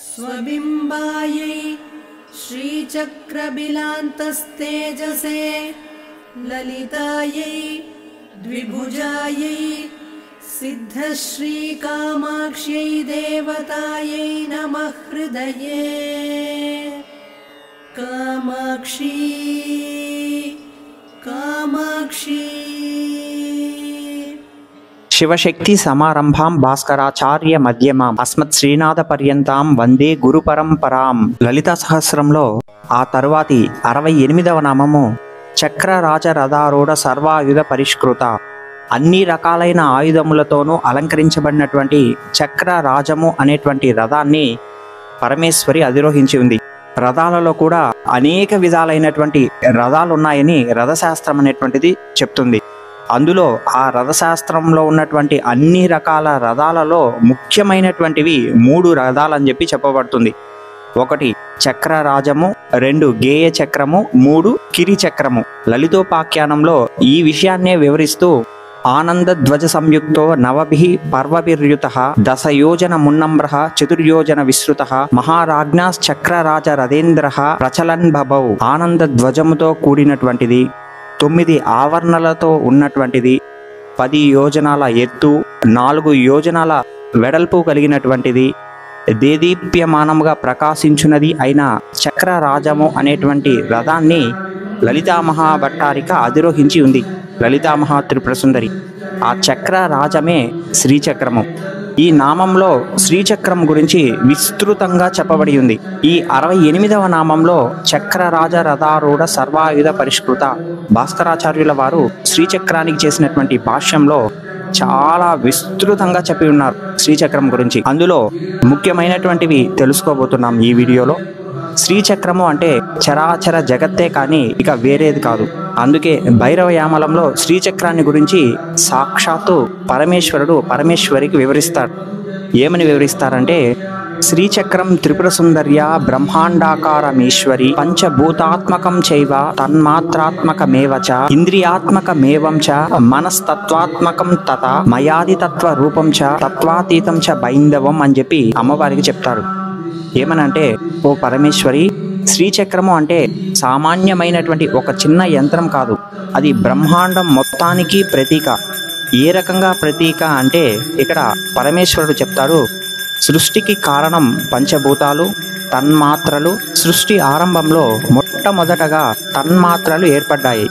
स्वबिम्बायै श्रीचक्रबिलान्तस्तेजसे ललितायै द्विभुजायै सिद्धश्रीकामाक्ष्यै देवतायै नमः हृदये। कामाक्षी कामाक्षी। शिवशक्ति समारंभां भास्कराचार्य मध्यमां अस्मत् శ్రీనాథ పర్యంతాం వందే గురు పరంపరాం। లలితా సహస్రంలో ఆ తరువాతి 68వ నామము చక్రరాజ రథారూఢ సర్వాయుధ పరిష్కృత। అన్ని రకాలైన ఆయుధములతోనూ అలంకరించబడినటువంటి చక్రరాజము అనేటువంటి రథాన్ని పరమేశ్వరి అధిరోహించి ఉంది। రథాలలో కూడా అనేక విధాలైనటువంటి రథాలు ఉన్నాయని రథశాస్త్రం అనేటువంటిది చెప్తుంది। అందులో ఆ రథశాస్త్రంలో ఉన్నటువంటి అన్ని రకాల రథాలలో ముఖ్యమైనటువంటివి 3 రథాలు అని చెప్పి చెప్పబడుతుంది। 1 చక్రరాజము, 2 గేయ చక్రము, 3 కిరి చక్రము। లలితోపాఖ్యానంలో ఈ విషయాన్నే వివరిస్తూ ఆనంద ధ్వజ సంయుక్తో నవభిః పర్వభిర్యుతః దశయోజన మున్నమ్రః చతుర్యోజన విస్తృతః మహారాజ్ఞాశ్చక్రరాజ రథేంద్రః ప్రచలన్ బభౌ। ఆనంద ధ్వజముతో కూడినటువంటిది, 9 ఆవరణలతో ఉన్నటువంటిది, 10 యోజనాల ఎత్తు, 4 యోజనాల వెడల్పు కలిగినటువంటిది, దేదీప్యమానముగా ప్రకాశించున్నది అయిన చక్రరాజము అనేటువంటి రథాన్ని లలితా మహాభట్టారిక అధిరోహించి ఉంది। లలితా మహా త్రిపుర సుందరి ఆ చక్రరాజమే శ్రీచక్రము। ఈ నామంలో శ్రీచక్రం గురించి విస్తృతంగా చెప్పబడి ఉంది। ఈ 68వ నామంలో చక్రరాజ రథారూఢ సర్వాయుధ పరిష్కృత భాస్కరాచార్యుల వారు శ్రీచక్రానికి చేసినటువంటి భాష్యంలో చాలా విస్తృతంగా చెప్పి ఉన్నారు శ్రీచక్రం గురించి। అందులో ముఖ్యమైనటువంటివి తెలుసుకోబోతున్నాం ఈ వీడియోలో। శ్రీచక్రము అంటే చరాచర జగత్తే కానీ ఇక వేరేది కాదు। అందుకే భైరవయామలంలో శ్రీచక్రాన్ని గురించి సాక్షాత్తు పరమేశ్వరుడు పరమేశ్వరికి వివరిస్తాడు। ఏమని వివరిస్తారంటే శ్రీచక్రం త్రిపుర సుందర్య బ్రహ్మాండాకారమీశ్వరి పంచభూతాత్మకం చైవ తన్మాత్రాత్మకమేవ చ ఇంద్రియాత్మకమేవం చ మనస్తత్వాత్మకం తత మయాదితత్వ రూపం చ తత్వాతీతం చ బైందవం అని చెప్పి అమ్మవారికి చెప్తాడు। ఏమనంటే ఓ పరమేశ్వరి, శ్రీచక్రము అంటే సామాన్యమైనటువంటి ఒక చిన్న యంత్రం కాదు, అది బ్రహ్మాండం మొత్తానికి ప్రతీక। ఏ రకంగా ప్రతీక అంటే ఇక్కడ పరమేశ్వరుడు చెప్తాడు, సృష్టికి కారణం పంచభూతాలు తన్మాత్రలు। సృష్టి ఆరంభంలో మొట్టమొదటగా తన్మాత్రలు ఏర్పడ్డాయి,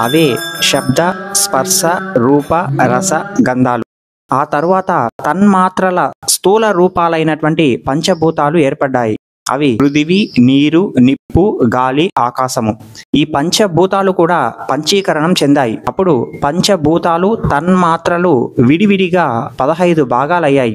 అవే శబ్ద స్పర్శ రూప రస గంధాలు। ఆ తరువాత తన్మాత్రల స్థూల రూపాలైనటువంటి పంచభూతాలు ఏర్పడ్డాయి, అవి పృథివీ నీరు నిప్పు గాలి ఆకాశము। ఈ పంచభూతాలు కూడా పంచీకరణం చెందాయి। అప్పుడు పంచభూతాలు తన్మాత్రలు విడివిడిగా 15 భాగాలయ్యాయి।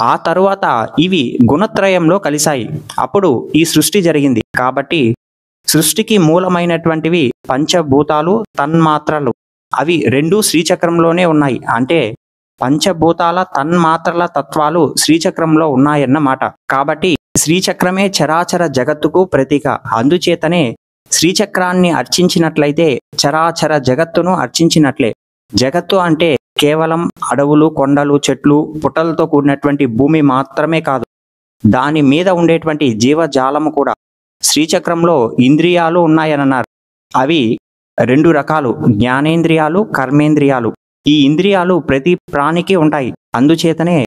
ఆ తరువాత ఇవి గుణత్రయంలో కలిశాయి, అప్పుడు ఈ సృష్టి జరిగింది। కాబట్టి సృష్టికి మూలమైనటువంటివి పంచభూతాలు తన్మాత్రలు, అవి 2 శ్రీచక్రంలోనే ఉన్నాయి। అంటే పంచభూతాల తన్మాత్రల తత్వాలు శ్రీచక్రంలో ఉన్నాయన్నమాట। కాబట్టి శ్రీచక్రమే చరాచర జగత్తుకు ప్రతీక। అందుచేతనే శ్రీచక్రాన్ని అర్చించినట్లయితే చరాచర జగత్తును అర్చించినట్లే। జగత్తు అంటే కేవలం అడవులు కొండలు చెట్లు పుట్టలతో కూడినటువంటి భూమి మాత్రమే కాదు, దాని మీద ఉండేటువంటి జీవజాలము కూడా। శ్రీచక్రంలో ఇంద్రియాలు ఉన్నాయన్నారు, అవి 2 రకాలు, జ్ఞానేంద్రియాలు కర్మేంద్రియాలు। ఈ ఇంద్రియాలు ప్రతి ప్రాణికి ఉంటాయి, అందుచేతనే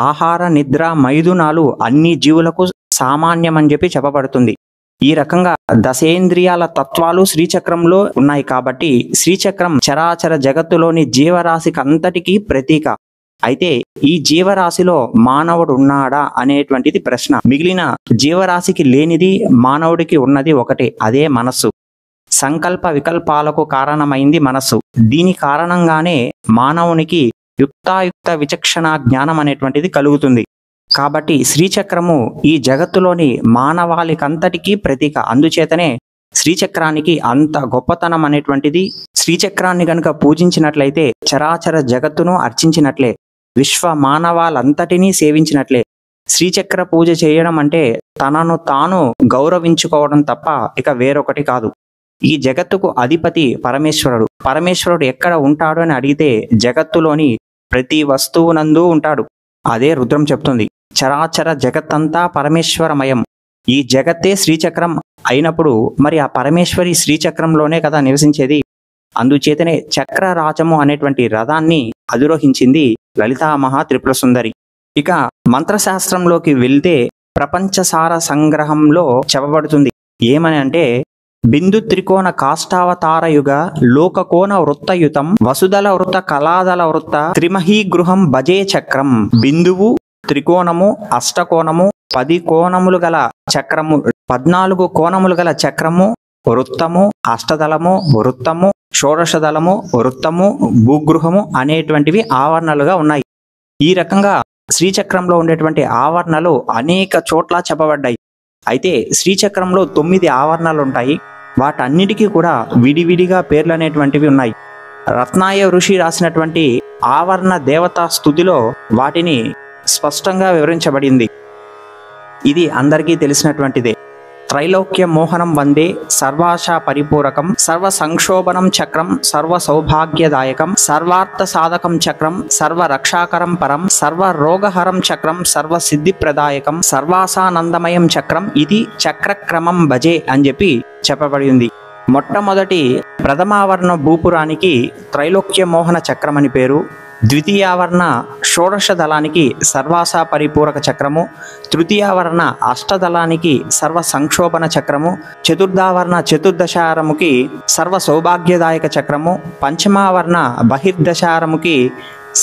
ఆహార నిద్ర మైథునాలు అన్ని జీవులకు సామాన్యమని చెప్పి చెప్పబడుతుంది। ఈ రకంగా దశేంద్రియాల తత్వాలు శ్రీచక్రంలో ఉన్నాయి కాబట్టి శ్రీచక్రం చరాచర జగత్తులోని జీవరాశికి అంతటికీ ప్రతీక। అయితే ఈ జీవరాశిలో మానవుడు ఉన్నాడా అనేటువంటిది ప్రశ్న। మిగిలిన జీవరాశికి లేనిది మానవుడికి ఉన్నది ఒకటే, అదే మనస్సు। సంకల్ప వికల్పాలకు కారణమైంది మనస్సు। దీని కారణంగానే మానవునికి యుక్తాయుక్త విచక్షణ జ్ఞానం అనేటువంటిది కలుగుతుంది। కాబట్టి శ్రీచక్రము ఈ జగత్తులోని మానవాళికంతటికీ ప్రతీక। అందుచేతనే శ్రీచక్రానికి అంత గొప్పతనం అనేటువంటిది। శ్రీచక్రాన్ని గనుక పూజించినట్లయితే చరాచర జగత్తును అర్చించినట్లే, విశ్వ మానవాలంతటినీ సేవించినట్లే। శ్రీచక్ర పూజ చేయడం అంటే తనను తాను గౌరవించుకోవడం తప్ప ఇక వేరొకటి కాదు। ఈ జగత్తుకు అధిపతి పరమేశ్వరుడు। పరమేశ్వరుడు ఎక్కడ ఉంటాడు అని అడిగితే జగత్తులోని ప్రతి వస్తువునందు ఉంటాడు, అదే రుద్రం చెప్తుంది। చరాచర జగత్తంతా పరమేశ్వరమయం. ఈ జగత్తే శ్రీచక్రం అయినప్పుడు మరి ఆ పరమేశ్వరి శ్రీచక్రంలోనే కదా నివసించేది. అందుచేతనే చక్రరాజము అనేటువంటి రథాన్ని అధిరోహించింది లలితా మహా త్రిపుర సుందరి. ఇక మంత్రశాస్త్రంలోకి వెళ్తే ప్రపంచసార సంగ్రహంలో చెప్పబడుతుంది. ఏమని అంటే, బిందు త్రికోణ కాష్టావతారయుగ లోకకోణ వృత్తయుతం వసుదల వృత్త కళాదల వృత్త త్రిమహీగృహం భజే చక్రం. బిందువు, త్రికోణము, అష్టకోణము, 10 కోణములు గల చక్రము, 14 కోణములు గల చక్రము, వృత్తము, అష్టదళము, వృత్తము, షోడశదళము, వృత్తము, భూగృహము అనేటువంటివి ఆవరణలుగా ఉన్నాయి. ఈ రకంగా శ్రీచక్రంలో ఉండేటువంటి ఆవరణలు అనేక చోట్ల చెప్పబడ్డాయి. అయితే శ్రీచక్రంలో 9 ఆవరణలు ఉంటాయి. వాటన్నిటికీ కూడా విడివిడిగా పేర్లు అనేటువంటివి ఉన్నాయి. రత్నాయ ఋషి రాసినటువంటి ఆవరణ దేవతా స్తుతిలో వాటిని స్పష్టంగా వివరించబడింది. ఇది అందరికీ తెలిసినటువంటిదే. త్రైలోక్య మోహనం వందే సర్వాశా పరిపూరకం సర్వ సంక్షోభనం చక్రం సర్వ సౌభాగ్యదాయకం సర్వార్థ సాధకం చక్రం సర్వ రక్షాకరం పరం సర్వ రోగహరం చక్రం సర్వ సిద్ధిప్రదాయకం సర్వాసానందమయం చక్రం ఇది చక్రక్రమం భజే అని చెప్పి చెప్పబడింది. మొట్టమొదటి ప్రథమావరణ భూపురానికి త్రైలోక్య మోహన చక్రం అని పేరు. ద్వితీయావరణ షోడశ దళానికి సర్వాసా పరిపూరక చక్రము, తృతీయావరణ అష్టదళానికి సర్వ సంక్షోభన చక్రము, చతుర్థావరణ చతుర్దశారముకి సర్వ సౌభాగ్యదాయక చక్రము, పంచమావరణ బహిర్దశారముకి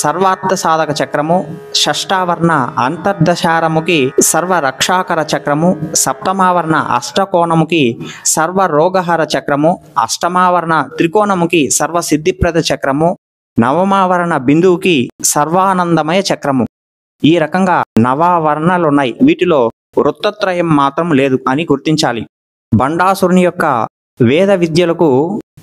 సర్వార్థ సాధక చక్రము, షష్టావరణ అంతర్దశారముకి సర్వ రక్షాకర చక్రము, సప్తమావరణ అష్టకోణముకి సర్వ రోగహర చక్రము, అష్టమావరణ త్రికోణముకి సర్వ సిద్ధిప్రద చక్రము, నవమావరణ బిందువుకి సర్వానందమయ చక్రము. ఈ రకంగా నవావరణలున్నాయి. వీటిలో వృత్తత్రయం మాత్రం లేదు అని గుర్తించాలి. బండాసురుని యొక్క వేద విద్యలకు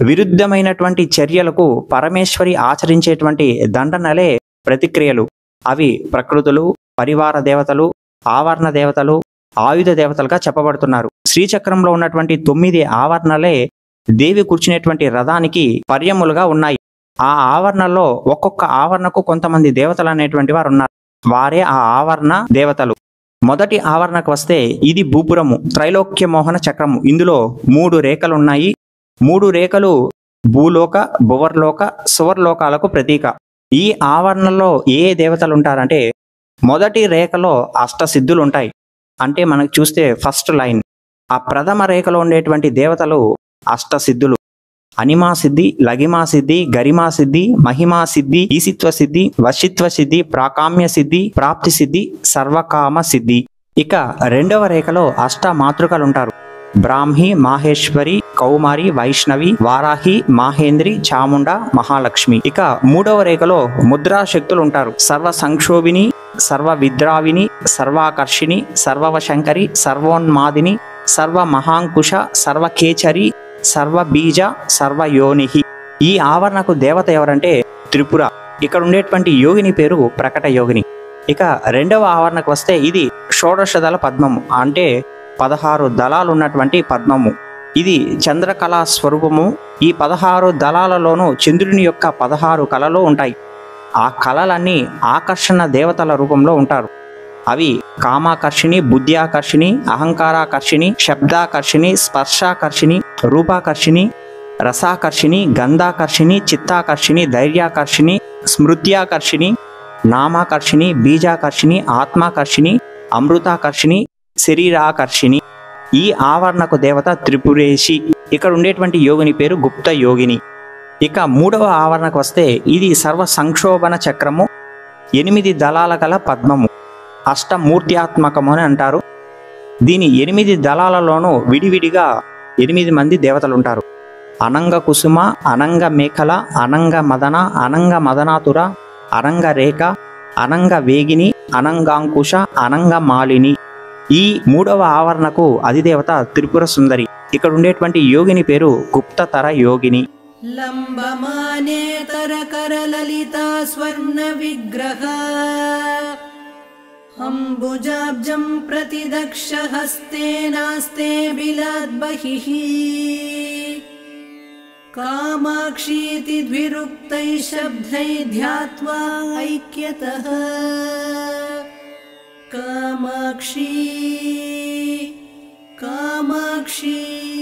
విరుద్ధమైనటువంటి చర్యలకు పరమేశ్వరి ఆచరించేటువంటి దండనలే ప్రతిక్రియలు. అవి ప్రకృతులు, పరివార దేవతలు, ఆవరణ దేవతలు, ఆయుధ దేవతలుగా చెప్పబడుతున్నారు. శ్రీచక్రంలో ఉన్నటువంటి 9 ఆవరణలే దేవి కూర్చునేటువంటి రథానికి పర్యములుగా ఉన్నాయి. ఆ ఆవరణలో ఒక్కొక్క ఆవరణకు కొంతమంది దేవతలు అనేటువంటి వారు ఉన్నారు. వారే ఆ ఆవరణ దేవతలు. మొదటి ఆవరణకు వస్తే ఇది భూపురము, త్రైలోక్య మోహన చక్రము. ఇందులో 3 రేఖలు ఉన్నాయి. 3 రేఖలు భూలోక, భువర్లోక, సువర్లోకాలకు ప్రతీక. ఈ ఆవరణలో ఏ దేవతలు ఉంటారంటే, మొదటి రేఖలో అష్టసిద్ధులు ఉంటాయి. అంటే మనకు చూస్తే ఫస్ట్ లైన్, ఆ ప్రథమ రేఖలో ఉండేటువంటి దేవతలు అష్టసిద్ధులు. అనిమా సిద్ధి, లగిమా సిద్ధి, గరిమా సిద్ధి, మహిమా సిద్ధి, ఈసిత్వ సిద్ధి, వశిత్వ సిద్ధి, ప్రాకామ్య సిద్ధి, ప్రాప్తి సిద్ధి, సర్వకామ సిద్ధి. ఇక రెండవ రేఖలో అష్ట మాతృకలు ఉంటారు. బ్రాహ్మి, మాహేశ్వరి, కౌమారి, వైష్ణవి, వారాహి, మాహేంద్రి, చాముండ, మహాలక్ష్మి. ఇక మూడవ రేఖలో ముద్రాశక్తులు ఉంటారు. సర్వ సంక్షోభిని, సర్వ విద్రావిని, సర్వాకర్షిణి, సర్వవశంకరి, సర్వోన్మాదిని, సర్వ మహాంకుశ, సర్వకేచరి, సర్వబీజ, సర్వయోనిహి. ఈ ఆవరణకు దేవత ఎవరంటే త్రిపుర. ఇక్కడ ఉండేటువంటి యోగిని పేరు ప్రకట యోగిని. ఇక రెండవ ఆవరణకు వస్తే ఇది షోడశదళ పద్మము, అంటే 16 దళాలు ఉన్నటువంటి పద్మము. ఇది చంద్రకళా స్వరూపము. ఈ 16 దళాలలోనూ చంద్రుని యొక్క 16 కళలు ఉంటాయి. ఆ కళలన్నీ ఆకర్షణ దేవతల రూపంలో ఉంటారు. అవి కామాకర్షిణి, బుద్ధ్యాకర్షిణి, అహంకారాకర్షిణి, శబ్దాకర్షిణి, స్పర్శాకర్షిణి, రూపాకర్షిణి, రసాకర్షిణి, గంధాకర్షిణి, చిత్తాకర్షిణి, ధైర్యాకర్షిణి, స్మృత్యాకర్షిణి, నామాకర్షిణి, బీజాకర్షిణి, ఆత్మాకర్షిణి, అమృతాకర్షిణి, శరీరాకర్షిణి. ఈ ఆవరణకు దేవత త్రిపురేషి. ఇక్కడ ఉండేటువంటి యోగిని పేరు గుప్త యోగిని. ఇక మూడవ ఆవరణకు వస్తే ఇది సర్వ సంక్షోభన చక్రము, 8 దళాల గల పద్మము, అష్టమూర్త్యాత్మకము అని అంటారు. దీని 8 దళాలలోనూ విడివిడిగా 8 మంది దేవతలు ఉంటారు. అనంగ కుసుమ, అనంగ మేఖల, అనంగ మదన, అనంగ మదనాతుర, అనంగ రేఖ, అనంగ వేగిని, అనంగాంకుశ, అనంగ మాలిని. ఈ మూడవ ఆవరణకు అధిదేవత త్రిపుర సుందరి. ఇక్కడ ఉండేటువంటి యోగిని పేరు గుప్తతర యోగిని. లంబమానేతరకర లలితా స్వర్ణ విగ్రహ అంబుజాబ్జం ప్రతిదక్ష హస్తేనాస్తే బిలాద్బహిః కామాక్షీతి ద్విరుక్తై శబ్దై ధ్యాత్వా ఐక్యతః कामाक्षी कामाक्षी